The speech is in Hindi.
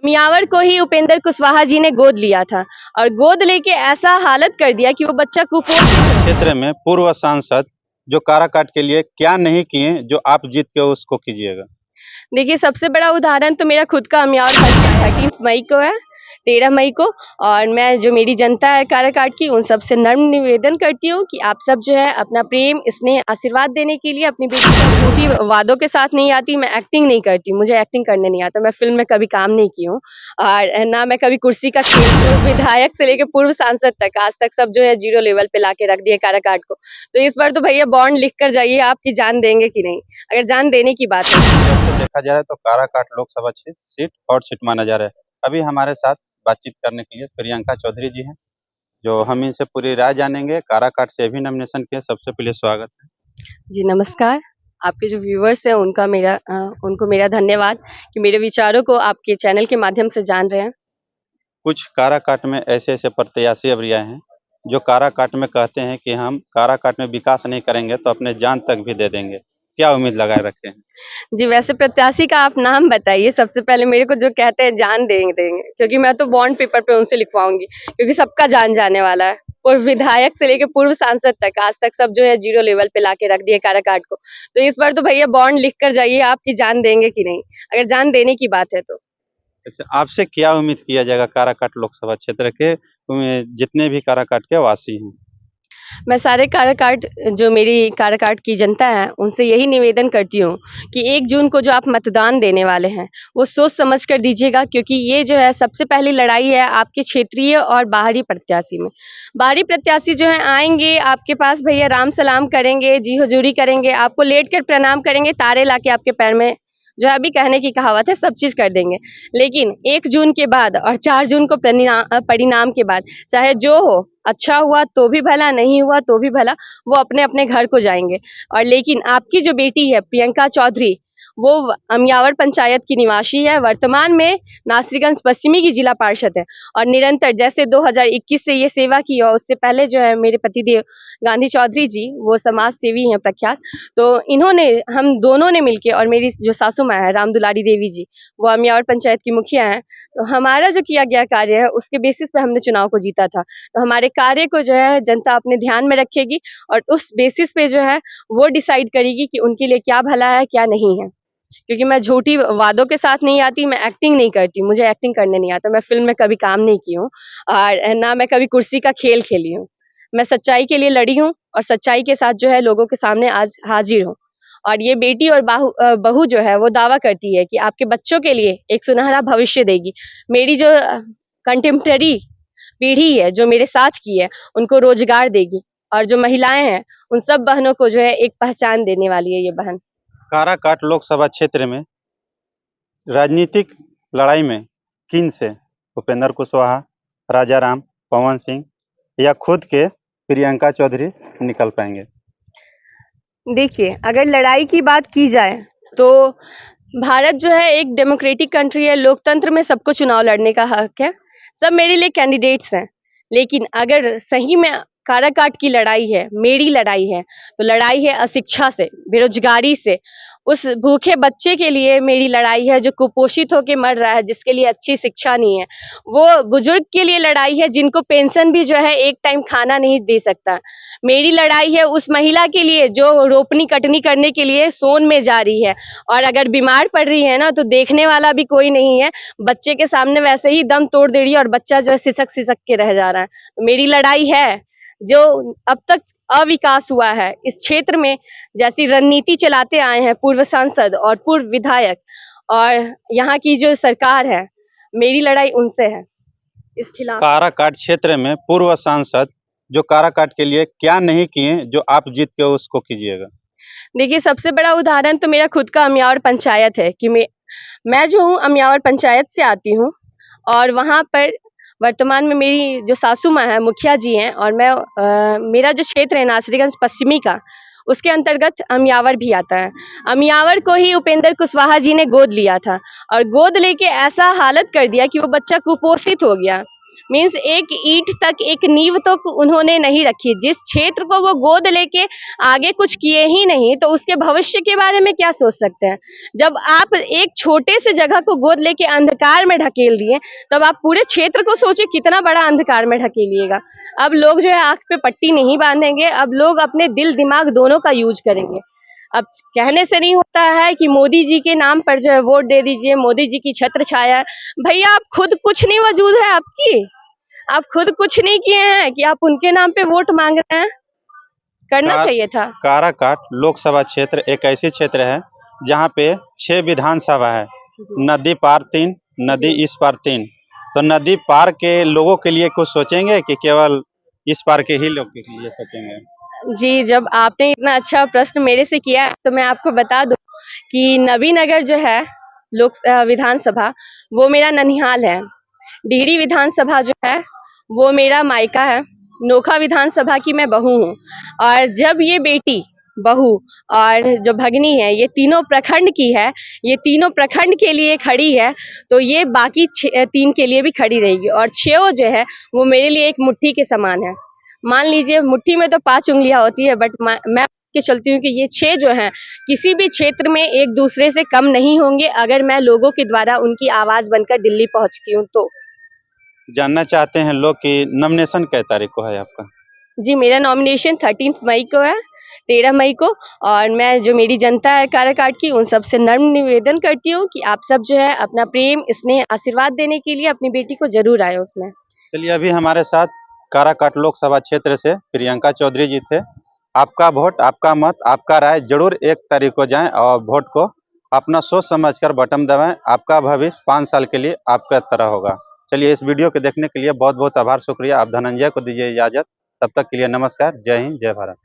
मियावर को ही उपेंद्र कुशवाहा जी ने गोद लिया था और गोद लेके ऐसा हालत कर दिया कि वो बच्चा कुपोषित क्षेत्र में पूर्व सांसद जो काराकाट के लिए क्या नहीं किए जो आप जीत के उसको कीजिएगा। देखिए, सबसे बड़ा उदाहरण तो मेरा खुद का अमियावर हत्या 13 मई को है, 13 मई को। और मैं जो मेरी जनता है काराकाट की, उन सबसे नम्र निवेदन करती हूँ कि आप सब जो है अपना प्रेम, स्नेह, आशीर्वाद देने के लिए अपनी बेटी को झूठी वादों के साथ नहीं आती। मैं एक्टिंग नहीं करती, मुझे एक्टिंग करने नहीं आता। मैं फिल्म में कभी काम नहीं की हूँ और ना मैं कभी कुर्सी का खेल, पूर्व विधायक से लेकर पूर्व सांसद तक आज तक सब जो है जीरो लेवल पे लाके रख दिए काराकाट को। तो इस बार तो भैया बॉन्ड लिख कर जाइए, आपकी जान देंगे कि नहीं, अगर जान देने की बात है। वैसे देखा जाए तो Karakat Lok Sabha seat hot seat माना जा रहा है। अभी हमारे साथ बातचीत करने के लिए प्रियंका चौधरी जी हैं, जो हम इनसे पूरी राय जानेंगे। काराकाट से भी नॉमिनेशन किए, सबसे पहले स्वागत है। जी नमस्कार। आपके जो व्यूअर्स हैं उनको मेरा धन्यवाद कि मेरे विचारों को आपके चैनल के माध्यम से जान रहे हैं। कुछ काराकाट में ऐसे ऐसे प्रत्याशी अब रिया हैं जो काराकाट में कहते हैं कि हम काराकाट में विकास नहीं करेंगे तो अपने जान तक भी दे देंगे। क्या उम्मीद लगाए रखे हैं? जी, वैसे प्रत्याशी का आप नाम बताइए सबसे पहले। मेरे को जो कहते हैं जान देंगे, क्योंकि मैं तो बॉन्ड पेपर पे उनसे लिखवाऊंगी, क्योंकि सबका जान जाने वाला है। पूर्व विधायक से लेकर पूर्व सांसद तक आज तक सब जो है जीरो लेवल पे लाके रख दिए काराकाट को। तो इस बार तो भैया बॉन्ड लिख कर जाइए, आपकी जान देंगे कि नहीं, अगर जान देने की बात है तो। अच्छा, आपसे क्या उम्मीद किया जाएगा काराकाट लोकसभा क्षेत्र के जितने भी काराकाट के वासी हैं? मैं सारे काराकाट, जो मेरी काराकाट की जनता है, उनसे यही निवेदन करती हूँ कि 1 जून को जो आप मतदान देने वाले हैं, वो सोच समझ कर दीजिएगा, क्योंकि ये जो है सबसे पहली लड़ाई है आपके क्षेत्रीय और बाहरी प्रत्याशी में। बाहरी प्रत्याशी जो हैं आएँगे आपके पास, भैया राम सलाम करेंगे, जी हुजूरी करेंगे, आपको लेट कर प्रणाम करेंगे, तारे लाके आपके पैर में, जो है अभी कहने की कहावत है, सब चीज़ कर देंगे। लेकिन 1 जून के बाद और 4 जून को परिणाम के बाद, चाहे जो हो, अच्छा हुआ तो भी भला, नहीं हुआ तो भी भला, वो अपने-अपने घर को जाएँगे। और लेकिन आपकी जो बेटी है प्रियंका चौधरी, वो अमियावर पंचायत की निवासी है, वर्तमान में नासरीगंज पश्चिमी की जिला पार्षद है और निरंतर जैसे 2021 से ये सेवा की और उससे पहले जो है मेरे पतिदेव गांधी चौधरी जी, वो समाज सेवी हैं प्रख्यात। तो इन्होंने, हम दोनों ने मिलके, और मेरी जो सासू माँ है राम दुलारी देवी जी, वो अमियावर पंचायत की मुखिया हैं। तो हमारा जो किया गया कार्य है उसके बेसिस पे हमने चुनाव को जीता था। तो हमारे कार्य को जो है जनता अपने ध्यान में रखेगी और उस बेसिस पे जो है वो डिसाइड करेगी कि उनके लिए क्या भला है, क्या नहीं है। क्योंकि मैं झूठी वादों के साथ नहीं आती, मैं एक्टिंग नहीं करती, मुझे एक्टिंग करने नहीं आता। मैं फिल्म में कभी काम नहीं की हूँ और ना मैं कभी कुर्सी का खेल खेली हूँ। मैं सच्चाई के लिए लड़ी हूँ और सच्चाई के साथ जो है लोगों के सामने आज हाजिर हूँ। और ये बेटी और बहू जो है वो दावा करती है कि आपके बच्चों के लिए एक सुनहरा भविष्य देगी। मेरी जो कंटेम्प्रेरी पीढ़ी है जो मेरे साथ की है, उनको रोजगार देगी और जो महिलाएं हैं उन सब बहनों को जो है एक पहचान देने वाली है ये बहन। काराकाट लोकसभा क्षेत्र में राजनीतिक लड़ाई में किन से उपेंद्र कुशवाहा, राजाराम, पवन सिंह या खुद के प्रियंका चौधरी निकल पाएंगे? देखिए, अगर लड़ाई की बात की जाए तो भारत जो है एक डेमोक्रेटिक कंट्री है, लोकतंत्र में सबको चुनाव लड़ने का हक है, सब मेरे लिए कैंडिडेट्स हैं। लेकिन अगर सही में काराकाट की लड़ाई है, मेरी लड़ाई है, तो लड़ाई है अशिक्षा से, बेरोजगारी से। उस भूखे बच्चे के लिए मेरी लड़ाई है जो कुपोषित होके मर रहा है, जिसके लिए अच्छी शिक्षा नहीं है। वो बुजुर्ग के लिए लड़ाई है जिनको पेंशन भी जो है एक टाइम खाना नहीं दे सकता। मेरी लड़ाई है उस महिला के लिए जो रोपनी कटनी करने के लिए सोन में जा रही है और अगर बीमार पड़ रही है ना, तो देखने वाला भी कोई नहीं है। बच्चे के सामने वैसे ही दम तोड़ दे रही है और बच्चा जो है सिसक के रह जा रहा है। तो मेरी लड़ाई है जो अब तक अविकास हुआ है इस क्षेत्र में, जैसी रणनीति चलाते आए हैं पूर्व सांसद और पूर्व विधायक और यहाँ की जो सरकार है, मेरी लड़ाई उनसे है इस खिलाफ। काराकाट क्षेत्र में पूर्व सांसद जो काराकाट के लिए क्या नहीं किए जो आप जीत के उसको कीजिएगा? देखिए, सबसे बड़ा उदाहरण तो मेरा खुद का अमियावर पंचायत है कि मैं जो हूँ अमियावर पंचायत से आती हूँ और वहाँ पर वर्तमान में मेरी जो सासू माँ है मुखिया जी हैं और मेरा जो क्षेत्र है नासरीगंज पश्चिमी का, उसके अंतर्गत अमियावर भी आता है। अमियावर को ही उपेंद्र कुशवाहा जी ने गोद लिया था और गोद लेके ऐसा हालत कर दिया कि वो बच्चा कुपोषित हो गया। मीन्स एक ईंट तक, एक नींव तक उन्होंने नहीं रखी। जिस क्षेत्र को वो गोद लेके आगे कुछ किए ही नहीं, तो उसके भविष्य के बारे में क्या सोच सकते हैं। जब आप एक छोटे से जगह को गोद लेके अंधकार में ढकेल दिए, तब आप पूरे क्षेत्र को सोचिए कितना बड़ा अंधकार में ढकेलिएगा। अब लोग जो है आंख पे पट्टी नहीं बांधेंगे, अब लोग अपने दिल दिमाग दोनों का यूज करेंगे। अब कहने से नहीं होता है कि मोदी जी के नाम पर जो है वोट दे दीजिए, मोदी जी की छत्र छाया है। भैया आप खुद कुछ नहीं वजूद है आपकी, आप खुद कुछ नहीं किए हैं कि आप उनके नाम पे वोट मांग रहे हैं। करना कार- चाहिए था। काराकाट लोकसभा क्षेत्र एक ऐसी क्षेत्र है जहाँ पे 6 विधानसभा है। जी। नदी पार 3, नदी जी। इस पार 3। तो नदी पार के लोगों के लिए कुछ सोचेंगे कि केवल इस पार के ही लोग के लिए सोचेंगे? जी, जब आपने इतना अच्छा प्रश्न मेरे से किया है, तो मैं आपको बता दूं कि नबीनगर जो है विधानसभा, वो मेरा ननिहाल है। डिहरी विधानसभा जो है वो मेरा मायका है। नोखा विधानसभा की मैं बहू हूँ। और जब ये बेटी, बहू और जो भगनी है, ये तीनों प्रखंड की है, ये तीनों प्रखंड के लिए खड़ी है, तो ये बाकी 3 के लिए भी खड़ी रहेगी। और 6 जो है वो मेरे लिए एक मुट्ठी के समान है। मान लीजिए मुट्ठी में तो 5 उंगलियां होती है, बट मैं के चलती हूँ कि ये 6 जो हैं किसी भी क्षेत्र में एक दूसरे से कम नहीं होंगे, अगर मैं लोगों के द्वारा उनकी आवाज बनकर दिल्ली पहुंचती हूँ तो। जानना चाहते हैं लोग कि नॉमिनेशन कै तारीख को है आपका? जी, मेरा नॉमिनेशन 13 मई को है, 13 मई को। और मैं जो मेरी जनता है काराकाट की, उन सबसे नम्र निवेदन करती हूँ कि आप सब जो है अपना प्रेम, स्नेह, आशीर्वाद देने के लिए अपनी बेटी को जरूर आए उसमें। चलिए, अभी हमारे साथ काराकाट लोकसभा क्षेत्र से प्रियंका चौधरी जी थे। आपका वोट, आपका मत, आपका राय जरूर 1 तारीख को जाएं और वोट को अपना सोच समझकर बटन दबाएं। आपका भविष्य 5 साल के लिए आपका तरह होगा। चलिए, इस वीडियो को देखने के लिए बहुत बहुत आभार, शुक्रिया। आप धनंजय को दीजिए इजाजत। तब तक के लिए नमस्कार। जय हिंद, जय भारत।